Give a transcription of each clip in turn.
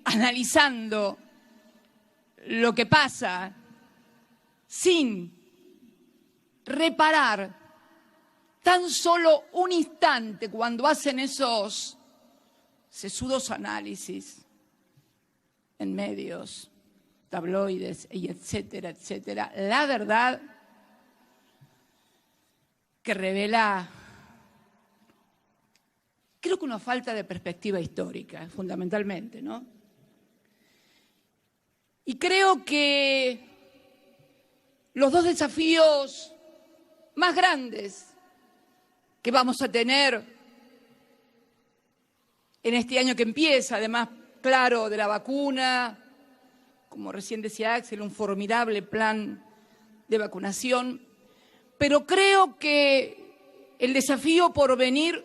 analizando lo que pasa sin reparar tan solo un instante cuando hacen esos sesudos análisis en medios, tabloides y etcétera, etcétera, la verdad que revela, creo que una falta de perspectiva histórica, fundamentalmente, ¿no? Y creo que los dos desafíos más grandes que vamos a tener en este año que empieza, además, claro, de la vacuna, como recién decía Axel, un formidable plan de vacunación, pero creo que el desafío por venir,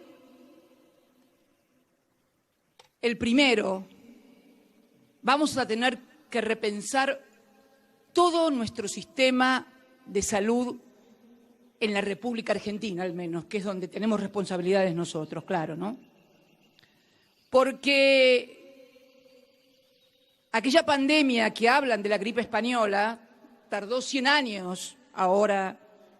el primero, vamos a tener que repensar todo nuestro sistema de salud en la República Argentina, al menos, que es donde tenemos responsabilidades nosotros, claro, ¿no? Porque aquella pandemia que hablan de la gripe española tardó 100 años ahora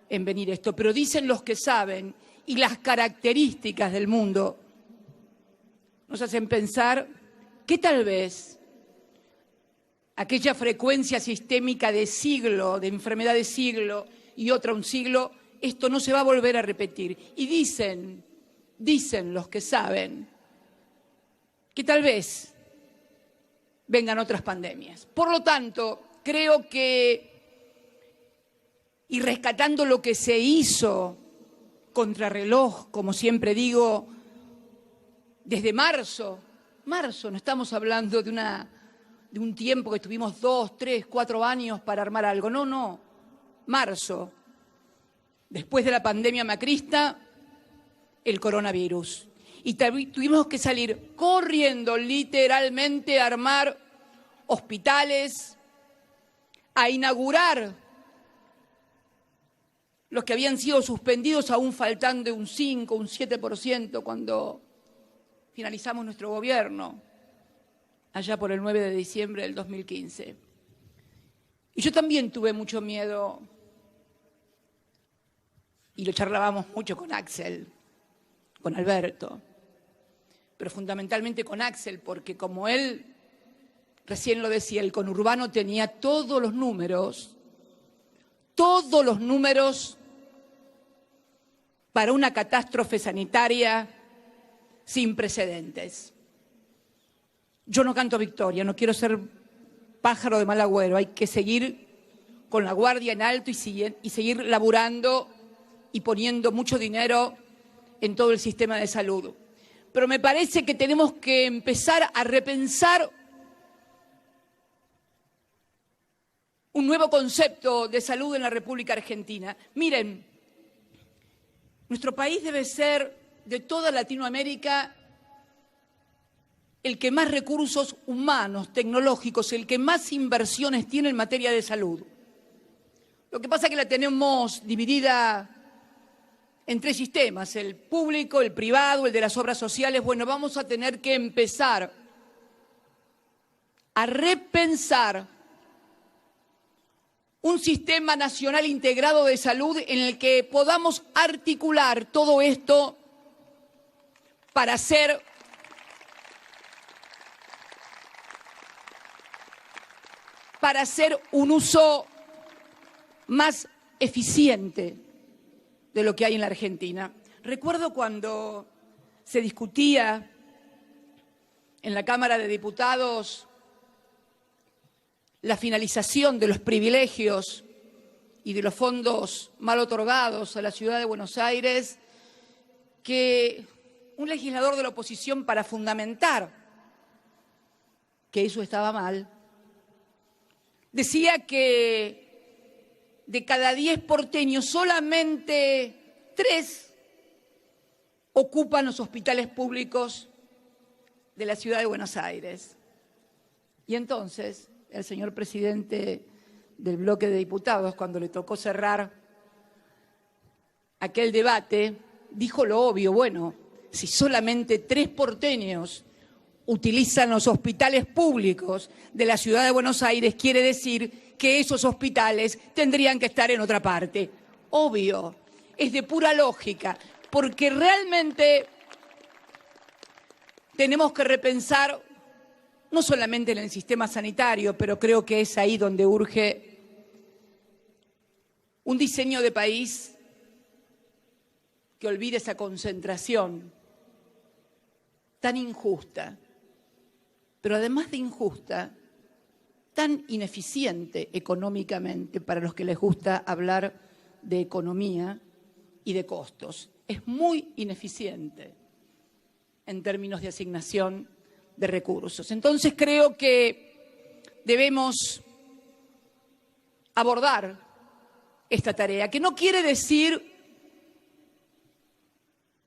en venir esto, pero dicen los que saben y las características del mundo nos hacen pensar que tal vez aquella frecuencia sistémica de siglo, de enfermedad de siglo y otra un siglo, esto no se va a volver a repetir. Y dicen los que saben, que tal vez vengan otras pandemias. Por lo tanto, creo que, y rescatando lo que se hizo contrarreloj, como siempre digo, desde marzo, no estamos hablando de un tiempo que tuvimos 2, 3, 4 años para armar algo. No, marzo, después de la pandemia macrista, el coronavirus. Y tuvimos que salir corriendo, literalmente, a armar hospitales, a inaugurar los que habían sido suspendidos, aún faltando un 5, un 7% cuando finalizamos nuestro gobierno, allá por el 9 de diciembre del 2015. Y yo también tuve mucho miedo, y lo charlábamos mucho con Axel, con Alberto, pero fundamentalmente con Axel, porque como él recién lo decía, el conurbano tenía todos los números para una catástrofe sanitaria sin precedentes. Yo no canto victoria, no quiero ser pájaro de mal agüero, hay que seguir con la guardia en alto y seguir laburando y poniendo mucho dinero en todo el sistema de salud. Pero me parece que tenemos que empezar a repensar un nuevo concepto de salud en la República Argentina. Miren, nuestro país debe ser, de toda Latinoamérica, el que más recursos humanos, tecnológicos, el que más inversiones tiene en materia de salud. Lo que pasa es que la tenemos dividida en 3 sistemas, el público, el privado, el de las obras sociales. Bueno, vamos a tener que empezar a repensar un sistema nacional integrado de salud en el que podamos articular todo esto para hacer un uso más eficiente de lo que hay en la Argentina. Recuerdo cuando se discutía en la Cámara de Diputados la finalización de los privilegios y de los fondos mal otorgados a la ciudad de Buenos Aires, que un legislador de la oposición, para fundamentar que eso estaba mal, decía que de cada 10 porteños, solamente 3 ocupan los hospitales públicos de la ciudad de Buenos Aires. Y entonces el señor presidente del bloque de diputados, cuando le tocó cerrar aquel debate, dijo lo obvio: bueno, si solamente 3 porteños utilizan los hospitales públicos de la ciudad de Buenos Aires, quiere decir que esos hospitales tendrían que estar en otra parte. Obvio, es de pura lógica, porque realmente tenemos que repensar no solamente en el sistema sanitario, pero creo que es ahí donde urge un diseño de país que olvide esa concentración tan injusta, pero además de injusta, tan ineficiente económicamente para los que les gusta hablar de economía y de costos. Es muy ineficiente en términos de asignación de recursos. Entonces creo que debemos abordar esta tarea, que no quiere decir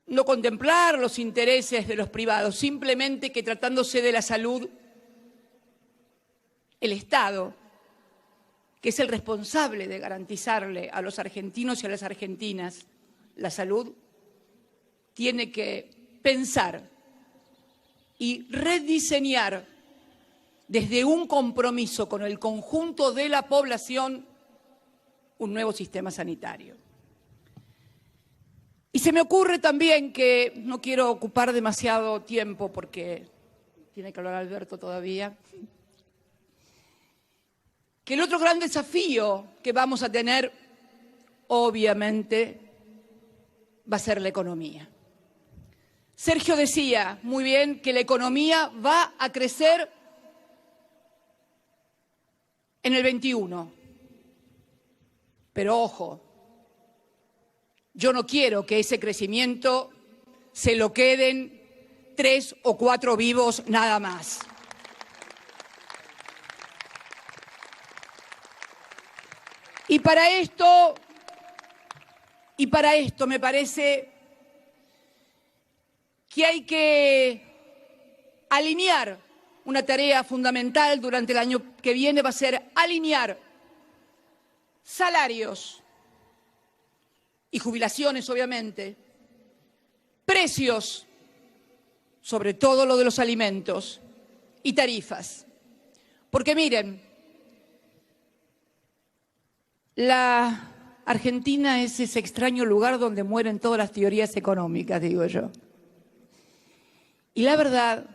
no contemplar los intereses de los privados, simplemente que tratándose de la salud, el Estado, que es el responsable de garantizarle a los argentinos y a las argentinas la salud, tiene que pensar y rediseñar desde un compromiso con el conjunto de la población un nuevo sistema sanitario. Y se me ocurre también que, no quiero ocupar demasiado tiempo porque tiene que hablar Alberto todavía, que el otro gran desafío que vamos a tener, obviamente, va a ser la economía. Sergio decía muy bien que la economía va a crecer en el 21. Pero ojo, yo no quiero que ese crecimiento se lo queden 3 o 4 vivos nada más. Y para esto me parece que hay que alinear una tarea fundamental durante el año que viene, va a ser alinear salarios y jubilaciones, obviamente, precios, sobre todo lo de los alimentos, y tarifas. Porque miren, la Argentina es ese extraño lugar donde mueren todas las teorías económicas, digo yo. Y la verdad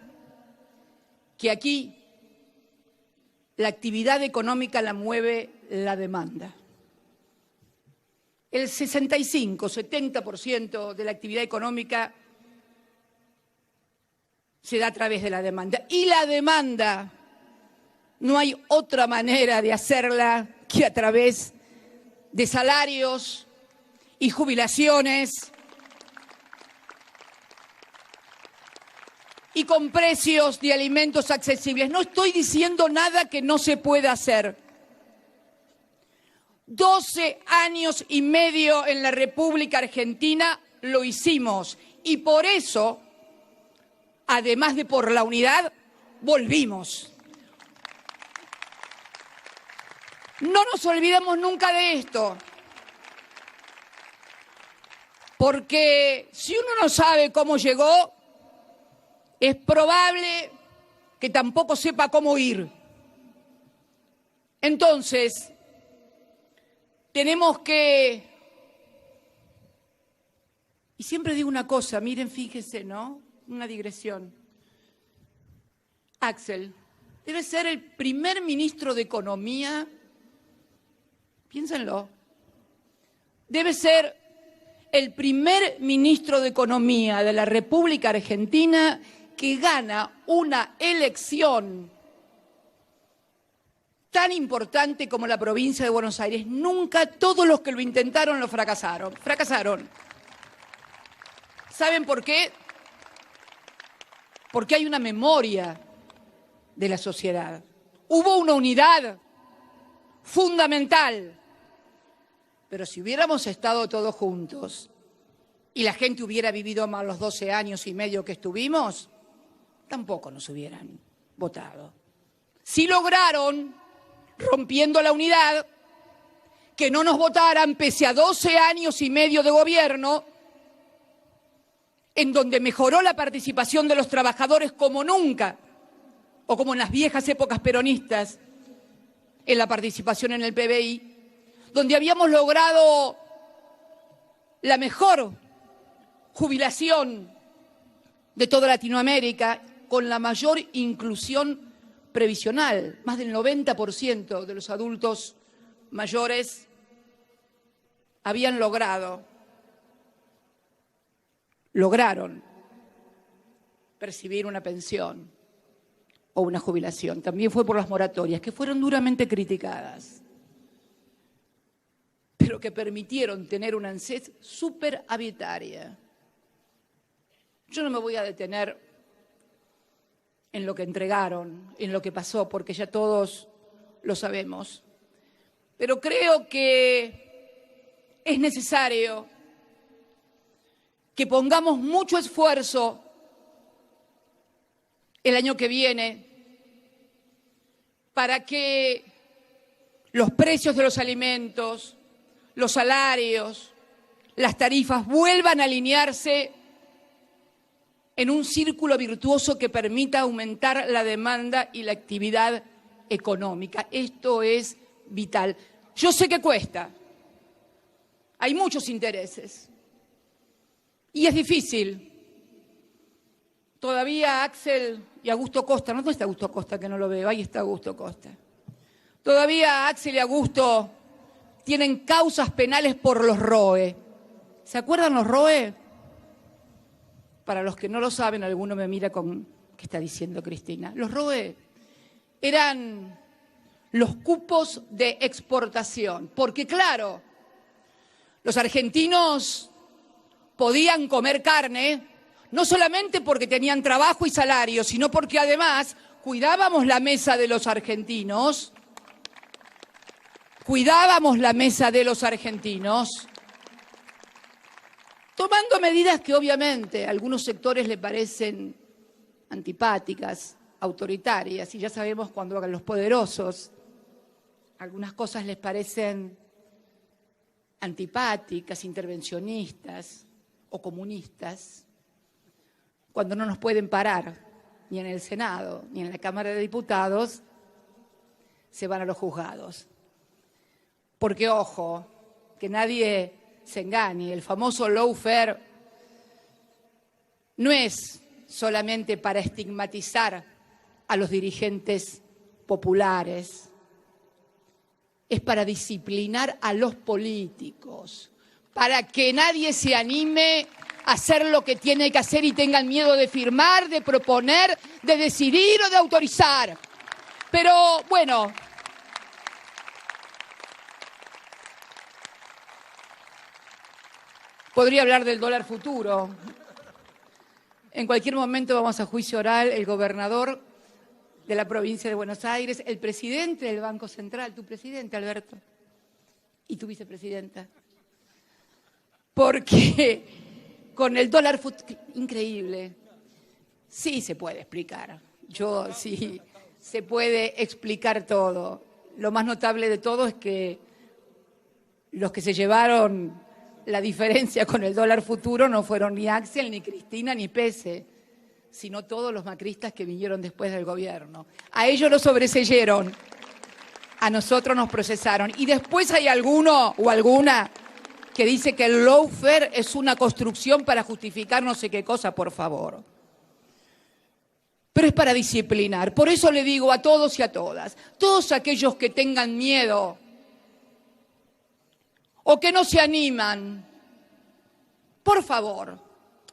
que aquí la actividad económica la mueve la demanda. El 65-70% de la actividad económica se da a través de la demanda. Y la demanda no hay otra manera de hacerla que a través de salarios y jubilaciones y con precios de alimentos accesibles. No estoy diciendo nada que no se pueda hacer. 12 años y medio en la República Argentina lo hicimos y por eso, además de por la unidad, volvimos. No nos olvidemos nunca de esto, porque si uno no sabe cómo llegó, es probable que tampoco sepa cómo ir. Entonces, tenemos que, y siempre digo una cosa, miren, fíjense, ¿no? Una digresión. Axel debe ser el primer ministro de Economía, piénsenlo, debe ser el primer ministro de Economía de la República Argentina que gana una elección tan importante como la provincia de Buenos Aires. Nunca todos los que lo intentaron lo fracasaron. ¿Saben por qué? Porque hay una memoria de la sociedad. Hubo una unidad fundamental, pero si hubiéramos estado todos juntos y la gente hubiera vivido más los 12 años y medio que estuvimos, tampoco nos hubieran votado. Sí lograron, rompiendo la unidad, que no nos votaran pese a 12 años y medio de gobierno en donde mejoró la participación de los trabajadores como nunca, o como en las viejas épocas peronistas, en la participación en el PBI, donde habíamos logrado la mejor jubilación de toda Latinoamérica, con la mayor inclusión previsional. Más del 90% de los adultos mayores lograron percibir una pensión o una jubilación. También fue por las moratorias, que fueron duramente criticadas, pero que permitieron tener una ANSES superavitaria. Yo no me voy a detener en lo que entregaron, en lo que pasó, porque ya todos lo sabemos. Pero creo que es necesario que pongamos mucho esfuerzo el año que viene para que los precios de los alimentos, los salarios, las tarifas vuelvan a alinearse en un círculo virtuoso que permita aumentar la demanda y la actividad económica. Esto es vital. Yo sé que cuesta, hay muchos intereses y es difícil. Todavía Axel y Augusto Costa, ¿dónde está Augusto Costa que no lo veo? Ahí está Augusto Costa. Todavía Axel y Augusto tienen causas penales por los ROE. ¿Se acuerdan los ROE? Para los que no lo saben, alguno me mira con ¿qué está diciendo Cristina? Los ROE eran los cupos de exportación, porque claro, los argentinos podían comer carne, no solamente porque tenían trabajo y salario, sino porque además cuidábamos la mesa de los argentinos, tomando medidas que obviamente a algunos sectores le parecen antipáticas, autoritarias, y ya sabemos cuando a los poderosos algunas cosas les parecen antipáticas, intervencionistas o comunistas, cuando no nos pueden parar ni en el Senado ni en la Cámara de Diputados, se van a los juzgados. Porque, ojo, que nadie se engañe, el famoso lawfare no es solamente para estigmatizar a los dirigentes populares, es para disciplinar a los políticos, para que nadie se anime a hacer lo que tiene que hacer y tengan miedo de firmar, de proponer, de decidir o de autorizar. Pero, bueno, podría hablar del dólar futuro. En cualquier momento vamos a juicio oral el gobernador de la provincia de Buenos Aires, el presidente del Banco Central, tu presidente, Alberto, y tu vicepresidenta. Porque con el dólar futuro, increíble, sí se puede explicar. Sí, se puede explicar todo. Lo más notable de todo es que los que se llevaron la diferencia con el dólar futuro no fueron ni Axel, ni Cristina, ni Pese, sino todos los macristas que vinieron después del gobierno. A ellos los sobreseyeron, a nosotros nos procesaron. Y después hay alguno o alguna que dice que el lawfare es una construcción para justificar no sé qué cosa, por favor. Pero es para disciplinar. Por eso le digo a todos y a todas, todos aquellos que tengan miedo o que no se animan, por favor,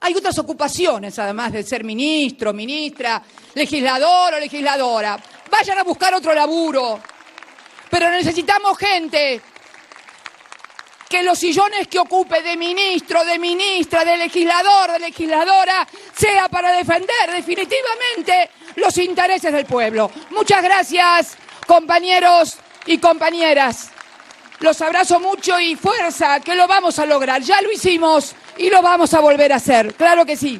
hay otras ocupaciones además de ser ministro, ministra, legislador o legisladora. Vayan a buscar otro laburo, pero necesitamos gente que los sillones que ocupe de ministro, de ministra, de legislador, de legisladora, sea para defender definitivamente los intereses del pueblo. Muchas gracias, compañeros y compañeras. Los abrazo mucho y fuerza, que lo vamos a lograr. Ya lo hicimos y lo vamos a volver a hacer. Claro que sí.